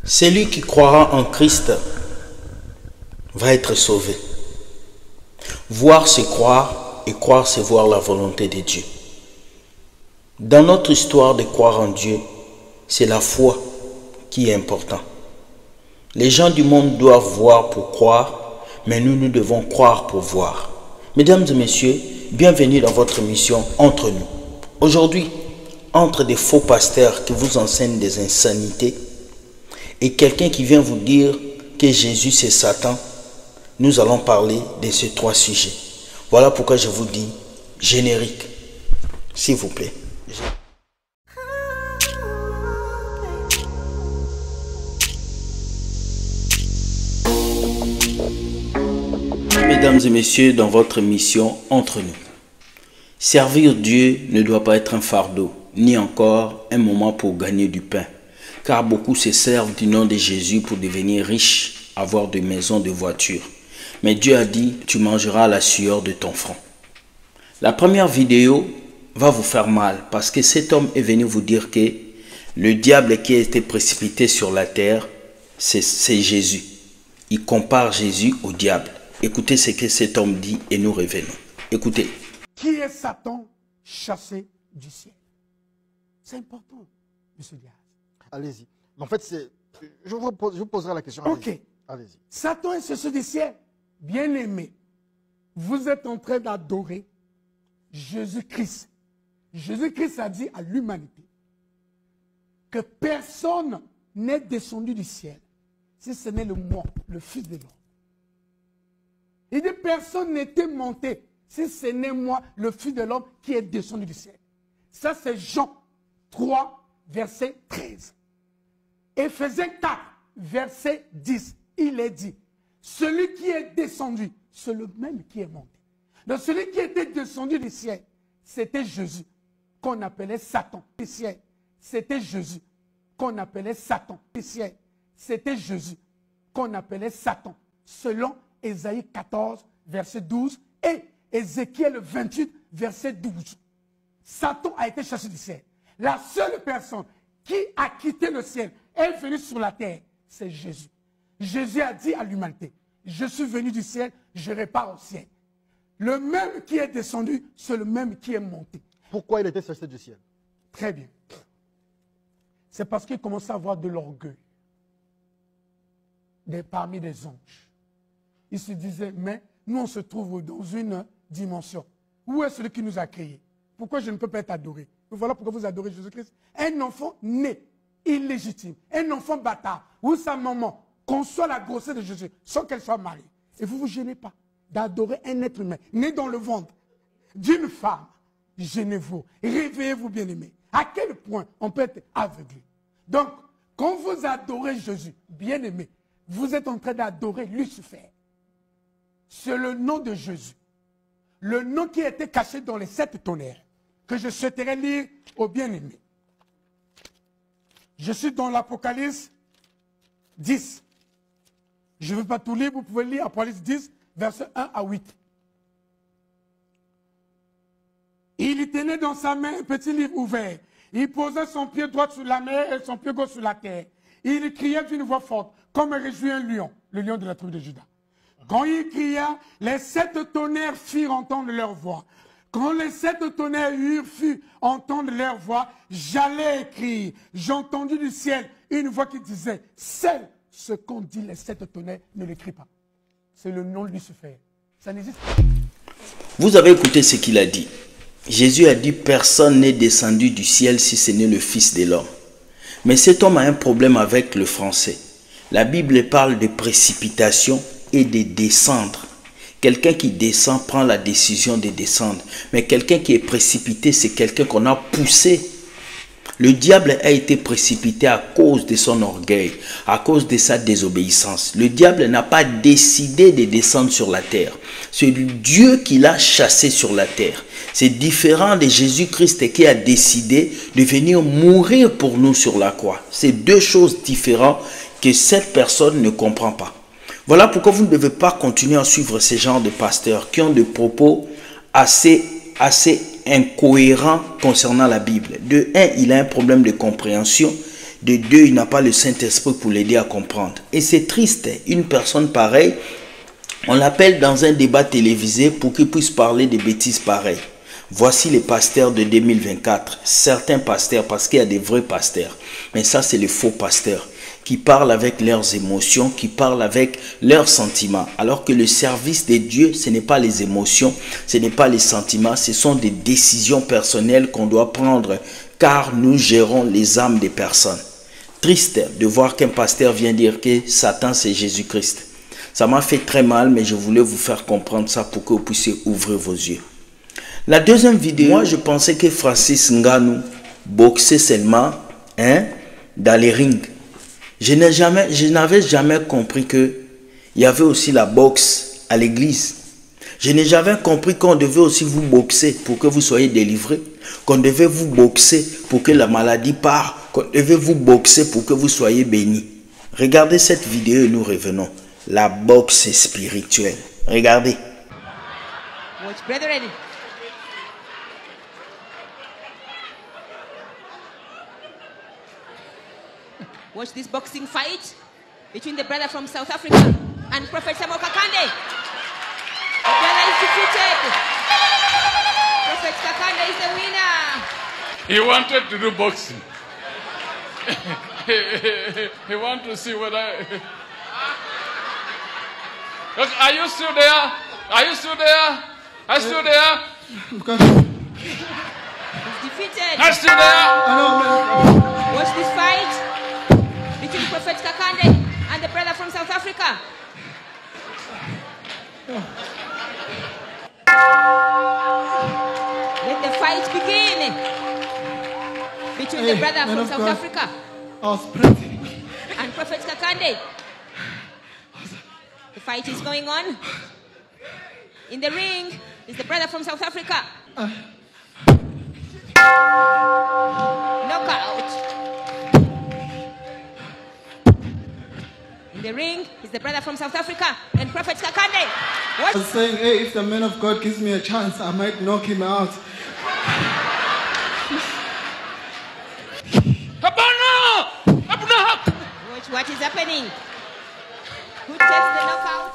Celui qui croira en Christ va être sauvé. Voir, c'est croire, et croire, c'est voir la volonté de Dieu. Dans notre histoire de croire en Dieu, c'est la foi qui est importante. Les gens du monde doivent voir pour croire, mais nous devons croire pour voir. Mesdames et messieurs, bienvenue dans votre émission Entre nous. Aujourd'hui, entre des faux pasteurs qui vous enseignent des insanités et quelqu'un qui vient vous dire que Jésus c'est Satan, nous allons parler de ces trois sujets. Voilà pourquoi je vous dis générique, s'il vous plaît. Mesdames et messieurs, dans votre émission Entre nous. Servir Dieu ne doit pas être un fardeau, ni encore un moment pour gagner du pain. Car beaucoup se servent du nom de Jésus pour devenir riches, avoir des maisons, des voitures. Mais Dieu a dit, tu mangeras la sueur de ton front. La première vidéo va vous faire mal parce que cet homme est venu vous dire que le diable qui a été précipité sur la terre, c'est Jésus. Il compare Jésus au diable. Écoutez ce que cet homme dit et nous revenons. Écoutez. Qui est Satan chassé du ciel? C'est important, M. Diaz. Allez-y. En fait, je vous poserai la question. Ok. Allez-y. Satan est chassé du ciel. Bien-aimé, vous êtes en train d'adorer Jésus-Christ. Jésus-Christ a dit à l'humanité que personne n'est descendu du ciel si ce n'est le moi, le Fils de l'homme. Il dit personne n'était monté si ce n'est moi, le Fils de l'homme, qui est descendu du ciel. Ça, c'est Jean 3, verset 13. Éphésiens 4, verset 10. Il est dit, celui qui est descendu, c'est le même qui est monté. Donc, celui qui était descendu du ciel, c'était Jésus, qu'on appelait Satan. Du ciel, c'était Jésus, qu'on appelait Satan. Du ciel, c'était Jésus, qu'on appelait Satan. Selon Ésaïe 14, verset 12 et Ézéchiel 28, verset 12. Satan a été chassé du ciel. La seule personne qui a quitté le ciel est venue sur la terre, c'est Jésus. Jésus a dit à l'humanité, je suis venu du ciel, je repars au ciel. Le même qui est descendu, c'est le même qui est monté. Pourquoi il était chassé du ciel? Très bien. C'est parce qu'il commençait à avoir de l'orgueil parmi les anges. Il se disait, mais nous on se trouve dans une dimension. Où est celui qui nous a créés? Pourquoi je ne peux pas être adoré? Voilà pourquoi vous adorez Jésus-Christ. Un enfant né, illégitime, un enfant bâtard, où sa maman conçoit la grossesse de Jésus sans qu'elle soit mariée. Et vous ne vous gênez pas d'adorer un être humain né dans le ventre d'une femme. Gênez-vous, réveillez-vous bien-aimés. À quel point on peut être aveuglé? Donc, quand vous adorez Jésus, bien-aimé, vous êtes en train d'adorer Lucifer. C'est le nom de Jésus. Le nom qui a été caché dans les 7 tonnerres, que je souhaiterais lire aux bien-aimés. Je suis dans l'Apocalypse 10. Je ne veux pas tout lire, vous pouvez lire Apocalypse 10, versets 1 à 8. Il tenait dans sa main un petit livre ouvert. Il posait son pied droit sur la mer et son pied gauche sur la terre. Il criait d'une voix forte, comme réjouit un lion, le lion de la tribu de Juda. Quand il cria, les 7 tonnerres firent entendre leur voix. Quand les 7 tonnerres eurent fu entendre leur voix, j'allais écrire. J'ai entendu du ciel une voix qui disait, c'est ce qu'ont dit les 7 tonnerres, ne l'écris pas. C'est le nom de Lucifer. Ça n'existe pas. Vous avez écouté ce qu'il a dit. Jésus a dit, personne n'est descendu du ciel si ce n'est le Fils de l'homme. Mais cet homme a un problème avec le français. La Bible parle de précipitation et de descendre. Quelqu'un qui descend prend la décision de descendre. Mais quelqu'un qui est précipité, c'est quelqu'un qu'on a poussé. Le diable a été précipité à cause de son orgueil, à cause de sa désobéissance. Le diable n'a pas décidé de descendre sur la terre. C'est Dieu qui l'a chassé sur la terre. C'est différent de Jésus-Christ qui a décidé de venir mourir pour nous sur la croix. C'est deux choses différentes que cette personne ne comprend pas. Voilà pourquoi vous ne devez pas continuer à suivre ces genres de pasteurs qui ont des propos assez incohérents concernant la Bible. De un, il a un problème de compréhension. De deux, il n'a pas le Saint-Esprit pour l'aider à comprendre. Et c'est triste, une personne pareille, on l'appelle dans un débat télévisé pour qu'il puisse parler de bêtises pareilles. Voici les pasteurs de 2024. Certains pasteurs, parce qu'il y a des vrais pasteurs. Mais ça, c'est les faux pasteurs qui parlent avec leurs émotions, qui parlent avec leurs sentiments. Alors que le service de Dieu, ce n'est pas les émotions, ce n'est pas les sentiments, ce sont des décisions personnelles qu'on doit prendre car nous gérons les âmes des personnes. Triste de voir qu'un pasteur vient dire que Satan, c'est Jésus-Christ. Ça m'a fait très mal, mais je voulais vous faire comprendre ça pour que vous puissiez ouvrir vos yeux. La deuxième vidéo, moi je pensais que Francis Ngannou boxait seulement dans les rings. Je n'avais jamais compris qu'il y avait aussi la boxe à l'église. Je n'ai jamais compris qu'on devait aussi vous boxer pour que vous soyez délivrés. Qu'on devait vous boxer pour que la maladie part. Qu'on devait vous boxer pour que vous soyez bénis. Regardez cette vidéo et nous revenons. La boxe spirituelle. Regardez. Watch, brethren. Watch this boxing fight between the brother from South Africa and Prophet Samuel Kakande. The brother is defeated. Prophet Kakande is the winner. He wanted to do boxing. He wanted to see whether... Look, are you still there? Are you still there? Are you still there? He's defeated. Are you still there? Watch this fight between Prophet Kakande and the brother from South Africa. Let the fight begin between the brother from South Africa and Prophet Kakande. The fight is going on. In the ring is the brother from South Africa. Knockout. In the ring is the brother from South Africa and Prophet Kakande. What? I was saying, hey, if the man of God gives me a chance, I might knock him out. Watch what is happening. Who takes the knockout?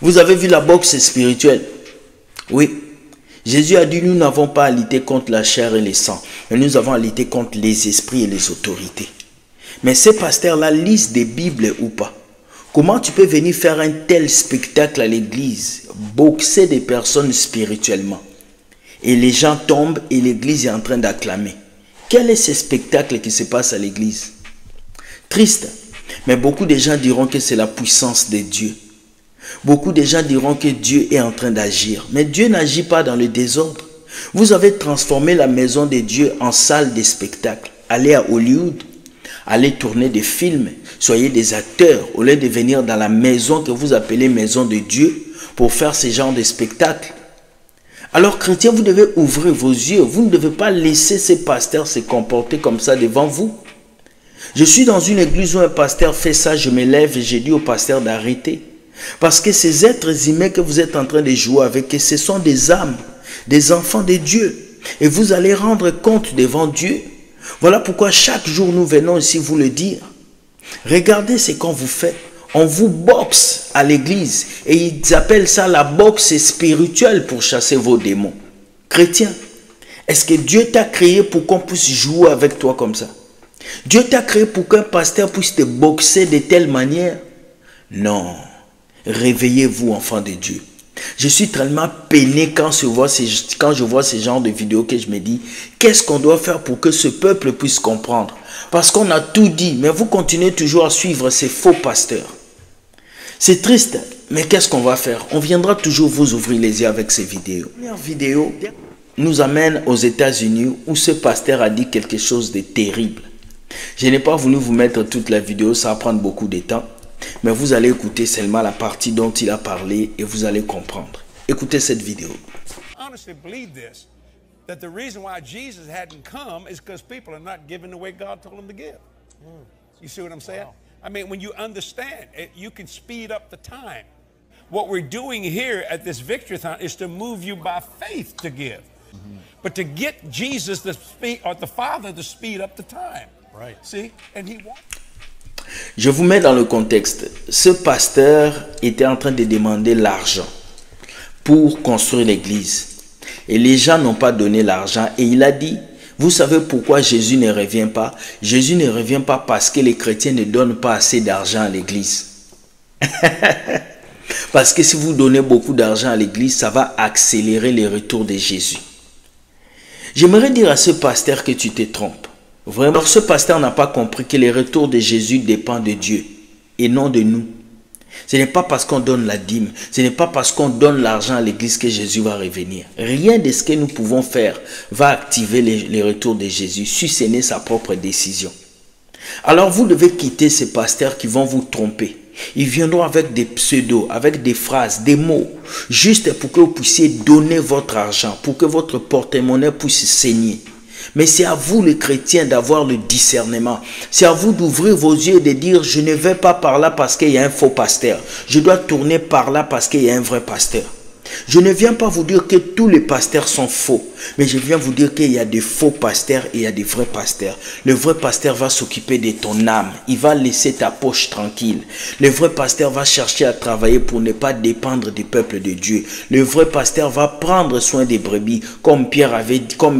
Vous avez vu la boxe spirituelle? Oui. Jésus a dit, nous n'avons pas à lutter contre la chair et le sang, mais nous avons à lutter contre les esprits et les autorités. Mais ces pasteurs-là lisent des Bibles ou pas? Comment tu peux venir faire un tel spectacle à l'église, boxer des personnes spirituellement? Et les gens tombent et l'église est en train d'acclamer. Quel est ce spectacle qui se passe à l'église? Triste, mais beaucoup de gens diront que c'est la puissance de Dieu. Beaucoup de gens diront que Dieu est en train d'agir. Mais Dieu n'agit pas dans le désordre. Vous avez transformé la maison de Dieu en salle de spectacle. Allez à Hollywood, allez tourner des films, soyez des acteurs au lieu de venir dans la maison que vous appelez maison de Dieu pour faire ce genre de spectacle. Alors chrétiens, vous devez ouvrir vos yeux. Vous ne devez pas laisser ces pasteurs se comporter comme ça devant vous. Je suis dans une église où un pasteur fait ça, je me lève et j'ai dit au pasteur d'arrêter. Parce que ces êtres humains que vous êtes en train de jouer avec, ce sont des âmes, des enfants de Dieu. Et vous allez rendre compte devant Dieu. Voilà pourquoi chaque jour nous venons ici vous le dire. Regardez ce qu'on vous fait. On vous boxe à l'église. Et ils appellent ça la boxe spirituelle pour chasser vos démons. Chrétien, est-ce que Dieu t'a créé pour qu'on puisse jouer avec toi comme ça? Dieu t'a créé pour qu'un pasteur puisse te boxer de telle manière? Non. Réveillez-vous, enfants de Dieu. Je suis tellement peiné quand je vois ce genre de vidéos que je me dis, qu'est-ce qu'on doit faire pour que ce peuple puisse comprendre? Parce qu'on a tout dit, mais vous continuez toujours à suivre ces faux pasteurs. C'est triste, mais qu'est-ce qu'on va faire? On viendra toujours vous ouvrir les yeux avec ces vidéos. La première vidéo nous amène aux États-Unis où ce pasteur a dit quelque chose de terrible. Je n'ai pas voulu vous mettre toute la vidéo, ça va prendre beaucoup de temps. Mais vous allez écouter seulement la partie dont il a parlé et vous allez comprendre. Écoutez cette vidéo. Honestly believe this, that the reason why Jesus hadn't come is because people are not giving the way God told them to give. You see what I'm saying? I mean, when you understand it, you can speed up the time. What we're doing here at this Victory-thon is to move you by faith to give. But to get Jesus to speed, or the Father to speed up the time. Right. See? And he wants. Je vous mets dans le contexte. Ce pasteur était en train de demander l'argent pour construire l'église. Et les gens n'ont pas donné l'argent. Et il a dit, vous savez pourquoi Jésus ne revient pas? Jésus ne revient pas parce que les chrétiens ne donnent pas assez d'argent à l'église. Parce que si vous donnez beaucoup d'argent à l'église, ça va accélérer le retour de Jésus. J'aimerais dire à ce pasteur que tu te trompes. Vraiment, ce pasteur n'a pas compris que le retour de Jésus dépend de Dieu et non de nous. Ce n'est pas parce qu'on donne la dîme, ce n'est pas parce qu'on donne l'argent à l'église que Jésus va revenir. Rien de ce que nous pouvons faire va activer le retour de Jésus, si ce n'est sa propre décision. Alors vous devez quitter ces pasteurs qui vont vous tromper. Ils viendront avec des pseudos, avec des phrases, des mots, juste pour que vous puissiez donner votre argent, pour que votre porte-monnaie puisse saigner. Mais c'est à vous les chrétiens d'avoir le discernement. C'est à vous d'ouvrir vos yeux et de dire, je ne vais pas par là parce qu'il y a un faux pasteur. Je dois tourner par là parce qu'il y a un vrai pasteur. Je ne viens pas vous dire que tous les pasteurs sont faux, mais je viens vous dire qu'il y a des faux pasteurs et il y a des vrais pasteurs. Le vrai pasteur va s'occuper de ton âme, il va laisser ta poche tranquille. Le vrai pasteur va chercher à travailler pour ne pas dépendre du peuple de Dieu. Le vrai pasteur va prendre soin des brebis, comme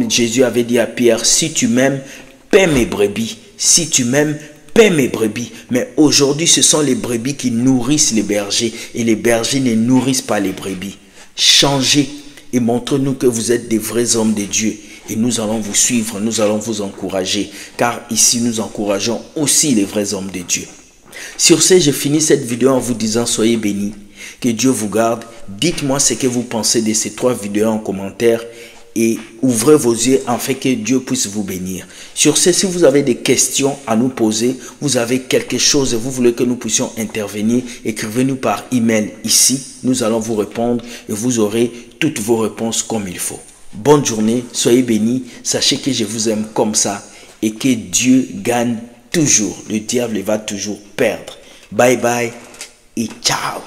Jésus avait dit à Pierre, si tu m'aimes, paie mes brebis. Si tu m'aimes, paie mes brebis. Mais aujourd'hui, ce sont les brebis qui nourrissent les bergers et les bergers ne nourrissent pas les brebis. Changez et montrez-nous que vous êtes des vrais hommes de Dieu et nous allons vous suivre, nous allons vous encourager car ici nous encourageons aussi les vrais hommes de Dieu. Sur ce, je finis cette vidéo en vous disant soyez bénis, que Dieu vous garde. Dites-moi ce que vous pensez de ces 3 vidéos en commentaire et ouvrez vos yeux afin que Dieu puisse vous bénir. Sur ce, si vous avez des questions à nous poser, vous avez quelque chose et vous voulez que nous puissions intervenir, écrivez-nous par email ici. Nous allons vous répondre et vous aurez toutes vos réponses comme il faut. Bonne journée, soyez bénis. Sachez que je vous aime comme ça et que Dieu gagne toujours. Le diable va toujours perdre. Bye bye et ciao.